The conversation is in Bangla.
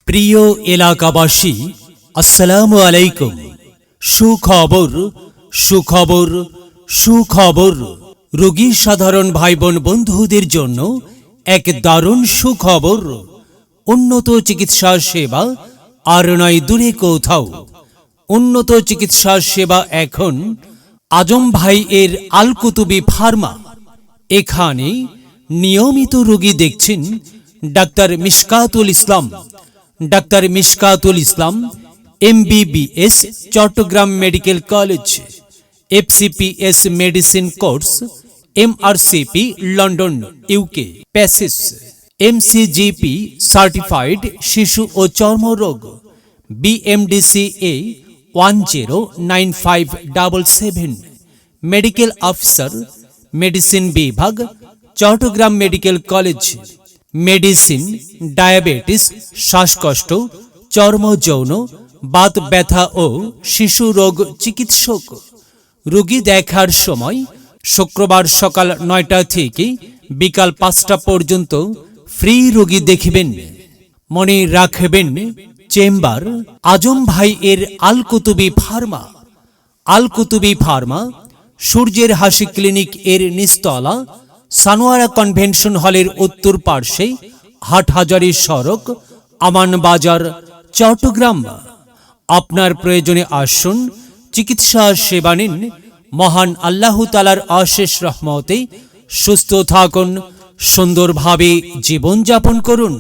প্রিয় এলাকাবাসী, আসসালামু আলাইকুম। সুখবর সুখবর সুখবর। রোগী সাধারণ ভাই বোন বন্ধুদের জন্য এক দারুণ সুখবর। উন্নত চিকিৎসা সেবা আর নয় দূরে কোথাও। উন্নত চিকিৎসা সেবা এখন আজম ভাই এর আল কুতুবি ফার্মা। এখানে নিয়মিত রোগী দেখছেন doctor Mishkatul Islam. Doctor Mishkatul Islam MBBS, Chattogram medical college, FCPS medicine course, MRCP London UK, প্যাসিস, MCGP সার্টিফাইড শিশু ও চর্মরোগ, BMDCA 109577, মেডিকেল অফিসার, মেডিসিন বিভাগ, Chattogram medical college. Medicine, diabetes, শ্বাসকষ্ট, চর্ম যৌন, বাত ব্যথা ও শিশু রোগ চিকিৎসক। রোগী দেখার সময় শুক্রবার সকাল 9টা থেকে বিকাল 5টা পর্যন্ত ফ্রি রোগী দেখবেন। মনে রাখবেন, চেম্বার আজম ভাই এর আল কুতুবি ফার্মা। আল কুতুবি ফার্মা সূর্যের হাসি ক্লিনিক এর নিচতলা, সানোয়ারা কনভেনশন হলের উত্তর পার্শ্বে, হাটহাজারী সড়ক, আমান বাজার, চট্টগ্রাম। আপনার প্রয়োজনে আসুন, চিকিৎসা সেবা নিন। মহান আল্লাহ তাআলার অশেষ রহমতে সুস্থ থাকুন, সুন্দরভাবে জীবনযাপন করুন।